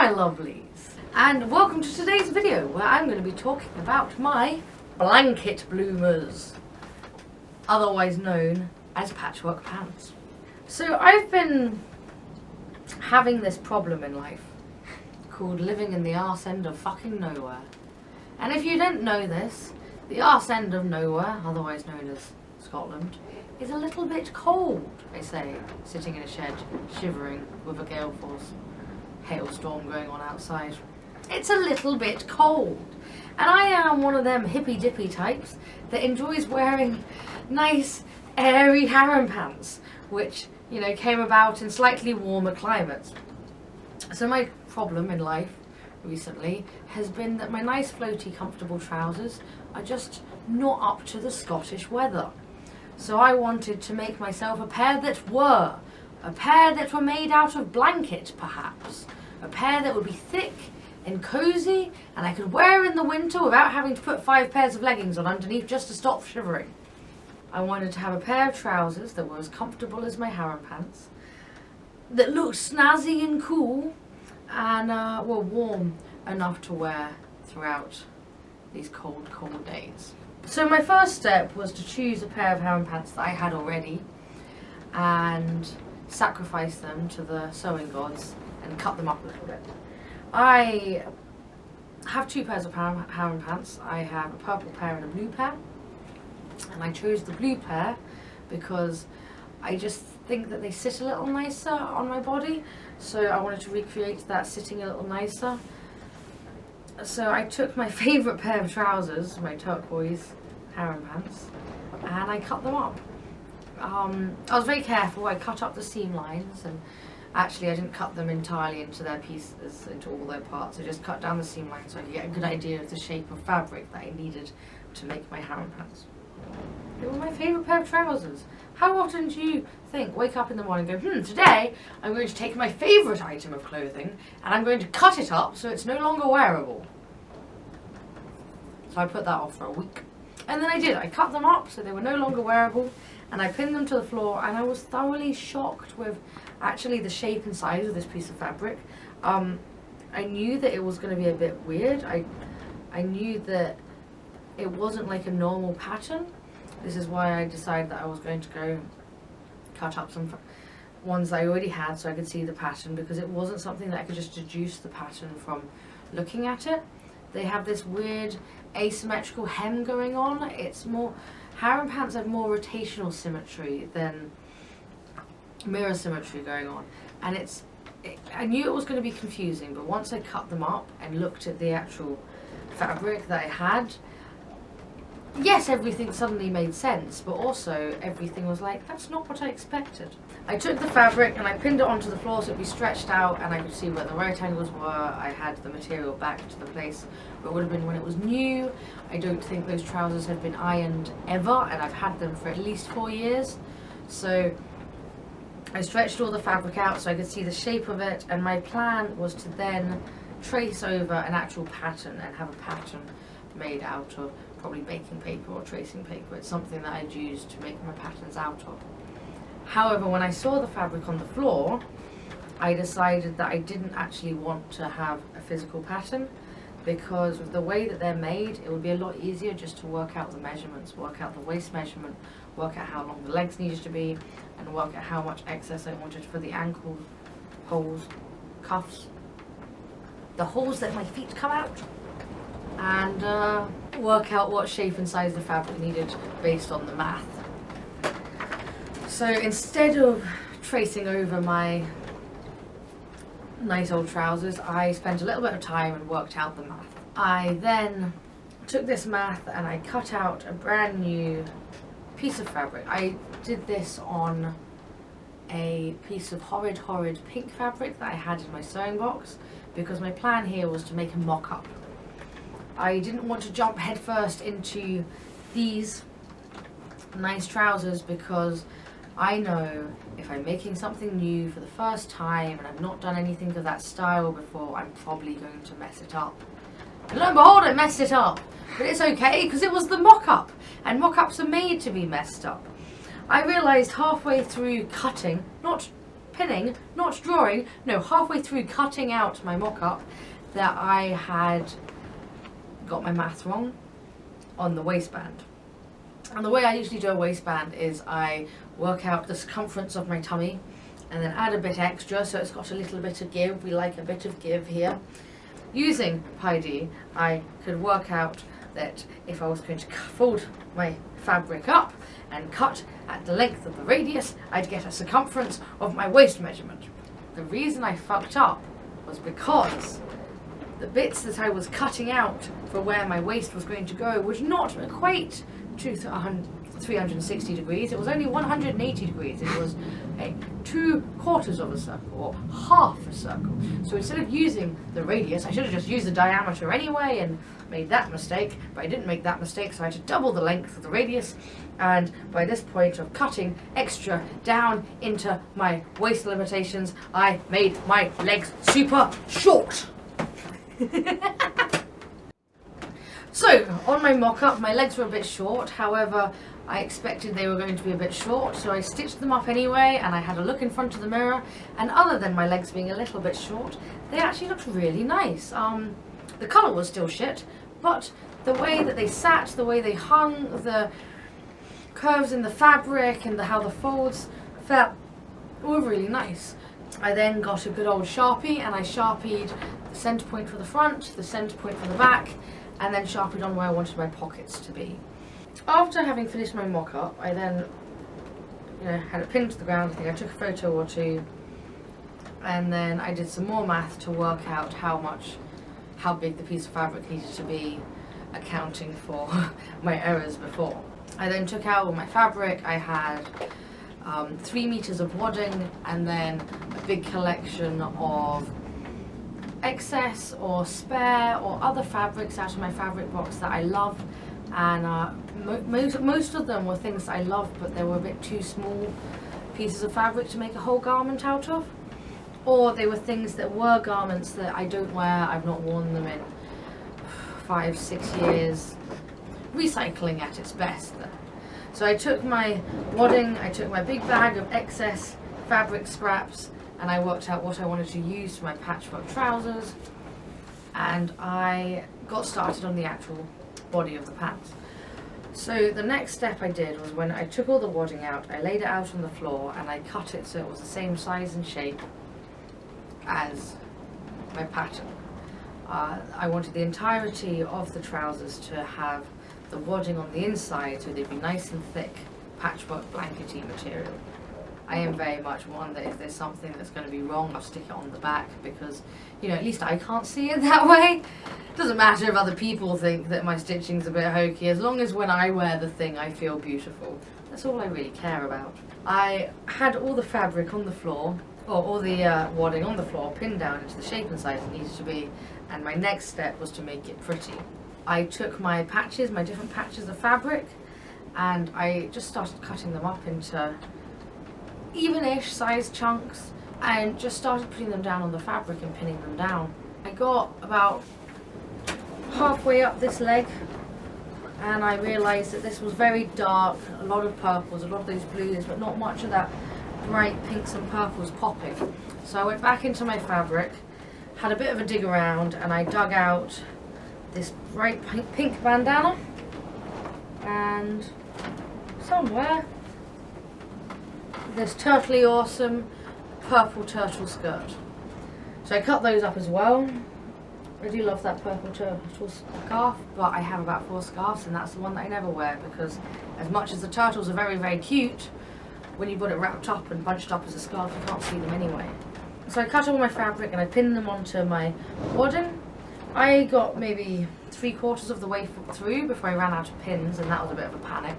my lovelies, and welcome to today's video where I'm going to be talking about my blanket bloomers, otherwise known as patchwork pants. So I've been having this problem in life called living in the arse end of fucking nowhere. And if you didn't know this, the arse end of nowhere, otherwise known as Scotland, is a little bit cold, they say, sitting in a shed, shivering with a gale force hailstorm going on outside. It's a little bit cold. And I am one of them hippy dippy types that enjoys wearing nice airy harem pants, which, you know, came about in slightly warmer climates. So my problem in life recently has been that my nice floaty comfortable trousers are just not up to the Scottish weather. So I wanted to make myself a pair that were made out of blanket, perhaps. A pair that would be thick and cozy and I could wear in the winter without having to put 5 pairs of leggings on underneath just to stop shivering. I wanted to have a pair of trousers that were as comfortable as my harem pants, that looked snazzy and cool, and were warm enough to wear throughout these cold, cold days. So my first step was to choose a pair of harem pants that I had already and sacrifice them to the sewing gods and cut them up a little bit. I have 2 pairs of harem pants. I have a purple pair and a blue pair, and I chose the blue pair because I just think that they sit a little nicer on my body, so I wanted to recreate that sitting a little nicer. So I took my favourite pair of trousers, my turquoise harem pants, and I cut them up. I was very careful. I cut up the seam lines, and actually I didn't cut them entirely into their pieces, into all their parts. I just cut down the seam lines so I could get a good idea of the shape of fabric that I needed to make my harem pants. They were my favourite pair of trousers. How often do you wake up in the morning and go, today I'm going to take my favourite item of clothing and I'm going to cut it up so it's no longer wearable? So I put that off for a week. And then I did. I cut them up so they were no longer wearable, and I pinned them to the floor, and I was thoroughly shocked with actually the shape and size of this piece of fabric. I knew that it was going to be a bit weird. I knew that it wasn't like a normal pattern. This is why I decided that I was going to go cut up some ones that I already had so I could see the pattern, because it wasn't something that I could just deduce the pattern from looking at it. They have this weird asymmetrical hem going on. It's more, harem pants have more rotational symmetry than mirror symmetry going on, and I knew it was going to be confusing, but once I cut them up and looked at the actual fabric that I had, yes, everything suddenly made sense, but also everything was like, that's not what I expected. I took the fabric and I pinned it onto the floor so it'd be stretched out and I could see where the right angles were. I had the material back to the place where it would have been when it was new. I don't think those trousers have been ironed ever, and I've had them for at least 4 years. So I stretched all the fabric out so I could see the shape of it, and my plan was to then trace over an actual pattern and have a pattern made out of probably baking paper or tracing paper. It's something that I'd use to make my patterns out of. However, when I saw the fabric on the floor, I decided that I didn't actually want to have a physical pattern, because with the way that they're made, it would be a lot easier just to work out the measurements, work out the waist measurement, work out how long the legs needed to be, and work out how much excess I wanted for the ankle holes, cuffs, the holes that my feet come out, and work out what shape and size the fabric needed based on the math. So instead of tracing over my nice old trousers, I spent a little bit of time and worked out the math. I then took this math and I cut out a brand new piece of fabric. I did this on a piece of horrid pink fabric that I had in my sewing box, because my plan here was to make a mock-up. I didn't want to jump headfirst into these nice trousers, because I know if I'm making something new for the first time and I've not done anything of that style before, I'm probably going to mess it up. And lo and behold, I messed it up. But it's okay, because it was the mock-up, and mock-ups are made to be messed up. I realised halfway through cutting, not pinning, not drawing, no, halfway through cutting out my mock-up, that I had got my math wrong on the waistband. And the way I usually do a waistband is I work out the circumference of my tummy and then add a bit extra so it's got a little bit of give. We like a bit of give here. Using Pi-D, I could work out that if I was going to fold my fabric up and cut at the length of the radius, I'd get a circumference of my waist measurement. The reason I fucked up was because the bits that I was cutting out for where my waist was going to go would not equate to 360 degrees. It was only 180 degrees. It was a 2/4 of a circle, or half a circle. So instead of using the radius, I should have just used the diameter anyway and made that mistake, but I didn't make that mistake, so I had to double the length of the radius, and by this point of cutting extra down into my waist limitations, I made my legs super short. So, on my mock-up, my legs were a bit short, however, I expected they were going to be a bit short, so I stitched them up anyway, and I had a look in front of the mirror, and other than my legs being a little bit short, they actually looked really nice. The colour was still shit, but the way that they sat, the way they hung, the curves in the fabric, and how the folds felt were really nice. I then got a good old Sharpie, and I Sharpied the centre point for the front, the centre point for the back, and then Sharpied on where I wanted my pockets to be. After having finished my mock-up, I then had it pinned to the ground. I think I took a photo or two, and then I did some more math to work out how big the piece of fabric needed to be, accounting for my errors before. I then took out all my fabric. I had 3 meters of wadding, and then a big collection of excess or spare or other fabrics out of my fabric box that I love, and most of them were things I loved, but they were a bit too small pieces of fabric to make a whole garment out of, or they were things that were garments that I don't wear. I've not worn them in 5-6 years. Recycling at its best. So I took my wadding, I took my big bag of excess fabric scraps, and I worked out what I wanted to use for my patchwork trousers, and I got started on the actual body of the pants. So the next step I did was, when I took all the wadding out, I laid it out on the floor and I cut it so it was the same size and shape as my pattern. I wanted the entirety of the trousers to have the wadding on the inside, so they'd be nice and thick, patchwork blankety material. I am very much one that if there's something that's going to be wrong, I'll stick it on the back, because, at least I can't see it that way. It doesn't matter if other people think that my stitching's a bit hokey, as long as when I wear the thing I feel beautiful. That's all I really care about. I had all the fabric on the floor, or all the wadding on the floor, pinned down into the shape and size it needed to be, and my next step was to make it pretty. I took my patches, my different patches of fabric, and I just started cutting them up into even-ish sized chunks, and just started putting them down on the fabric and pinning them down. I got about halfway up this leg, and I realised that this was very dark, a lot of purples, a lot of those blues, but not much of that bright pinks and purples popping. So I went back into my fabric, had a bit of a dig around, and I dug out this bright pink bandana, and somewhere this turtly awesome purple turtle skirt. So I cut those up as well. I do love that purple turtle scarf, but I have about 4 scarves, and that's the one that I never wear, because as much as the turtles are very, very cute, when you've got it wrapped up and bunched up as a scarf, you can't see them anyway. So I cut all my fabric and I pinned them onto my wadding. I got maybe 3/4 of the way through before I ran out of pins, and that was a bit of a panic.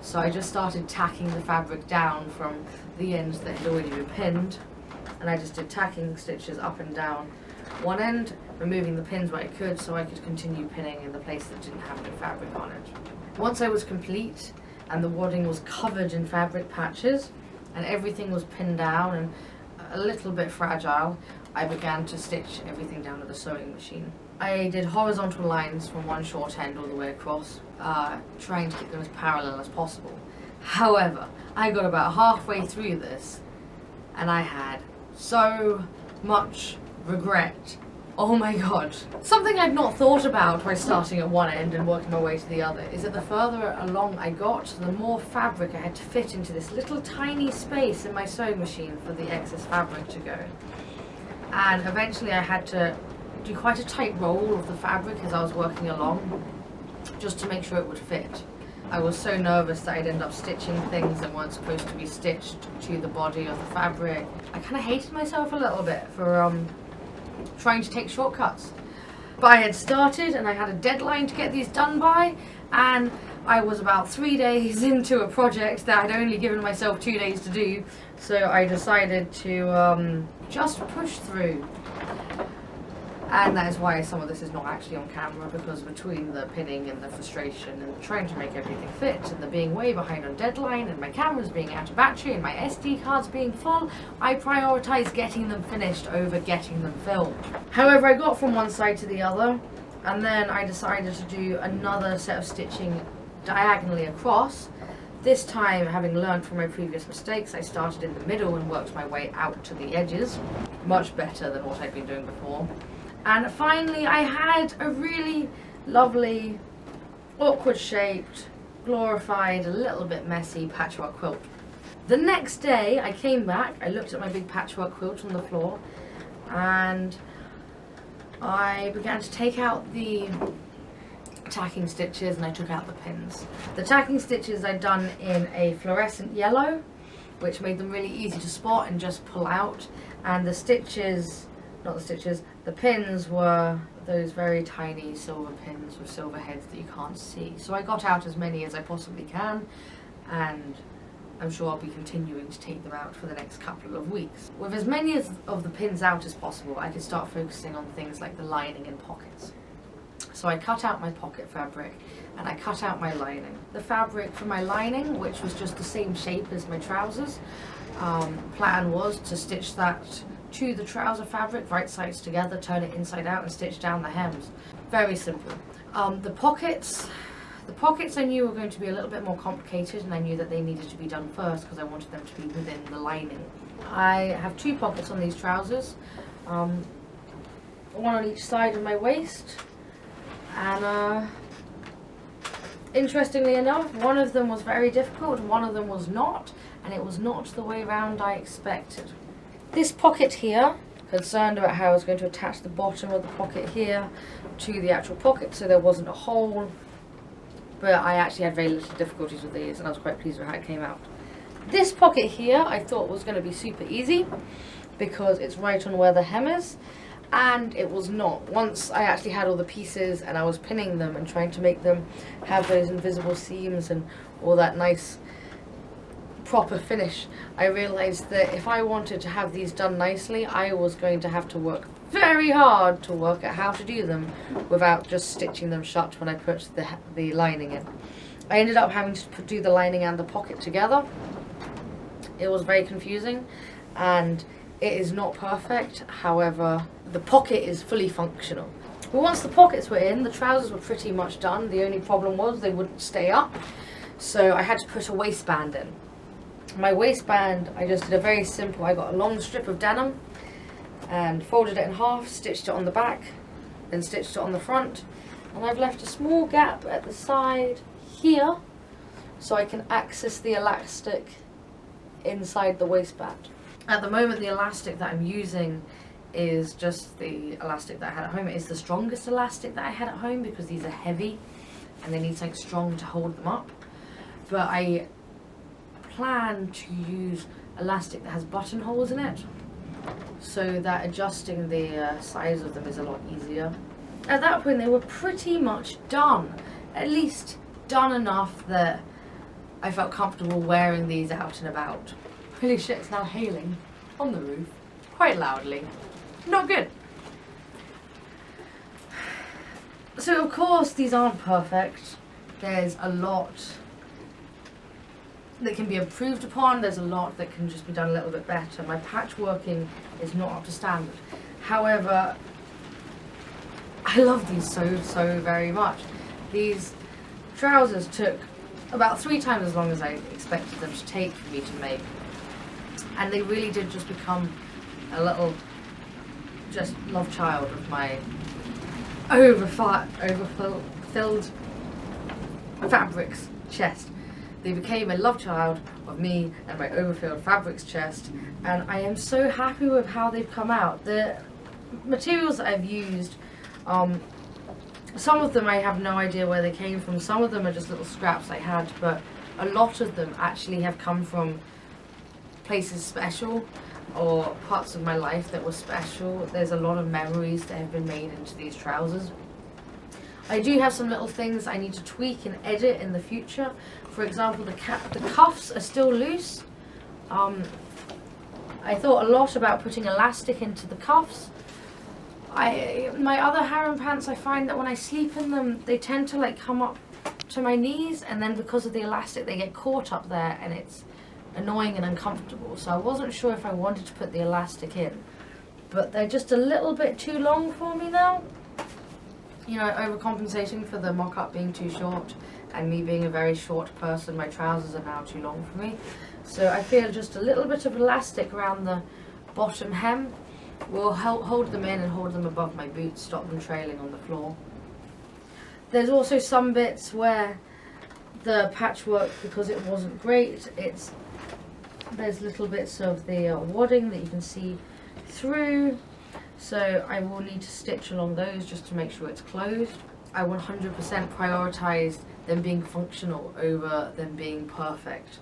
So I just started tacking the fabric down from the ends that had already been pinned, and I just did tacking stitches up and down one end, removing the pins where I could so I could continue pinning in the place that didn't have any fabric on it. Once I was complete and the wadding was covered in fabric patches and everything was pinned down and a little bit fragile, I began to stitch everything down with a sewing machine. I did horizontal lines from one short end all the way across, trying to keep them as parallel as possible. However, I got about halfway through this and I had so much regret. Oh my god. Something I'd not thought about by starting at one end and working my way to the other is that the further along I got, the more fabric I had to fit into this little tiny space in my sewing machine for the excess fabric to go. And eventually I had to do quite a tight roll of the fabric as I was working along, just to make sure it would fit. I was so nervous that I'd end up stitching things that weren't supposed to be stitched to the body of the fabric. I kind of hated myself a little bit for trying to take shortcuts. But I had started and I had a deadline to get these done by, and I was about 3 days into a project that I'd only given myself 2 days to do, so I decided to just push through. And that is why some of this is not actually on camera, because between the pinning and the frustration and trying to make everything fit and the being way behind on deadline and my cameras being out of battery and my SD cards being full, I prioritised getting them finished over getting them filmed. However, I got from one side to the other, and then I decided to do another set of stitching diagonally across. This time, having learned from my previous mistakes, I started in the middle and worked my way out to the edges. Much better than what I'd been doing before. And finally I had a really lovely, awkward shaped, glorified, a little bit messy patchwork quilt. The next day I came back, I looked at my big patchwork quilt on the floor, and I began to take out the tacking stitches and I took out the pins. The tacking stitches I'd done in a fluorescent yellow, which made them really easy to spot and just pull out, and the stitches, the pins were those very tiny silver pins with silver heads that you can't see. So I got out as many as I possibly can, and I'm sure I'll be continuing to take them out for the next couple of weeks. With as many of the pins out as possible, I could start focusing on things like the lining and pockets. So I cut out my pocket fabric and I cut out my lining. The fabric for my lining, which was just the same shape as my trousers, plan was to stitch that to the trouser fabric, right sides together, turn it inside out and stitch down the hems. Very simple. The pockets I knew were going to be a little bit more complicated, and I knew that they needed to be done first because I wanted them to be within the lining. I have 2 pockets on these trousers, one on each side of my waist, and interestingly enough, one of them was very difficult and one of them was not, and it was not the way round I expected. This pocket here, concerned about how I was going to attach the bottom of the pocket here to the actual pocket so there wasn't a hole, but I actually had very little difficulties with these and I was quite pleased with how it came out. This pocket here I thought was going to be super easy because it's right on where the hem is, and it was not. Once I actually had all the pieces and I was pinning them and trying to make them have those invisible seams and all that nice proper finish, I realized that if I wanted to have these done nicely, I was going to have to work very hard to work out how to do them without just stitching them shut when I put the lining in. I ended up having to do the lining and the pocket together. It was very confusing and it is not perfect. However, the pocket is fully functional. But once the pockets were in, the trousers were pretty much done. The only problem was they wouldn't stay up, so I had to put a waistband in. My waistband, I just did a very simple, I got a long strip of denim and folded it in half, stitched it on the back, then stitched it on the front, and I've left a small gap at the side here so I can access the elastic inside the waistband. At the moment the elastic that I'm using is just the elastic that I had at home. It is the strongest elastic that I had at home because these are heavy and they need something strong to hold them up. But I plan to use elastic that has buttonholes in it so that adjusting the size of them is a lot easier. At that point they were pretty much done, at least done enough that I felt comfortable wearing these out and about. Holy shit, it's now hailing on the roof quite loudly. Not good. So of course these aren't perfect. There's a lot that can be improved upon, there's a lot that can just be done a little bit better. My patchworking is not up to standard. However, I love these so very much. These trousers took about 3 times as long as I expected them to take for me to make. and they really did just become a little just love child of my overfilled fabrics chest. They became a love child of me and my overfilled fabrics chest, and I am so happy with how they've come out. The materials that I've used, some of them I have no idea where they came from, some of them are just little scraps I had, but a lot of them actually have come from places special or parts of my life that were special. There's a lot of memories that have been made into these trousers. I do have some little things I need to tweak and edit in the future. For example, the cuffs are still loose. I thought a lot about putting elastic into the cuffs. My other harem pants, I find that when I sleep in them, they tend to like come up to my knees, and then because of the elastic they get caught up there and it's annoying and uncomfortable. So I wasn't sure if I wanted to put the elastic in, but they're just a little bit too long for me now. You know, overcompensating for the mock-up being too short and me being a very short person, my trousers are now too long for me. So I feel just a little bit of elastic around the bottom hem will hold them in and hold them above my boots, stop them trailing on the floor. There's also some bits where the patchwork, because it wasn't great, there's little bits of the wadding that you can see through. So I will need to stitch along those just to make sure it's closed. I 100% prioritized them being functional over them being perfect.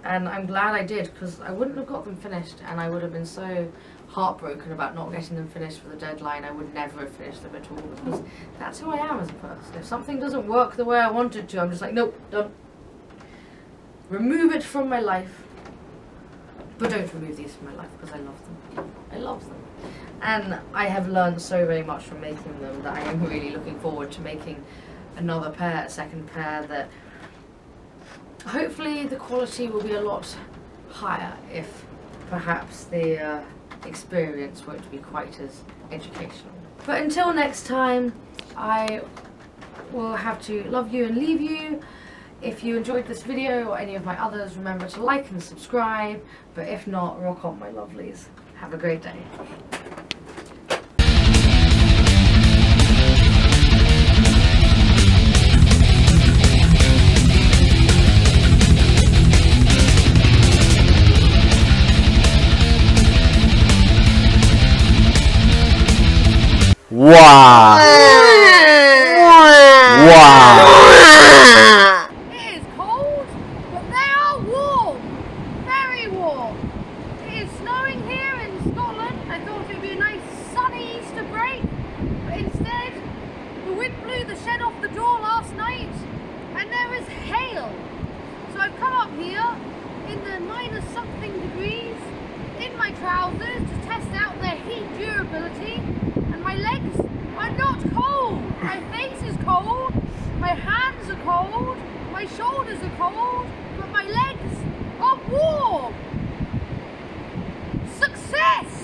And I'm glad I did, because I wouldn't have got them finished and I would have been so heartbroken about not getting them finished for the deadline. I would never have finished them at all, because that's who I am as a person. If something doesn't work the way I want it to, I'm just like, nope, done. Remove it from my life. But don't remove these from my life, because I love them. I love them. And I have learned so very much from making them that I am really looking forward to making another pair, a second pair, that hopefully the quality will be a lot higher if perhaps the experience won't be quite as educational. But until next time, I will have to love you and leave you. If you enjoyed this video or any of my others, remember to like and subscribe. But if not, rock on, my lovelies. Have a great day. Wow! Wow! It is cold, but they are warm. Very warm. It is snowing here in Scotland. I thought it would be a nice sunny Easter break, but instead the wind blew the shed off the door last night and there is hail. So I've come up here in the minus something degrees in my trousers to test out their heat durability. My legs are not cold. My face is cold. My hands are cold. My shoulders are cold. But my legs are warm. Success!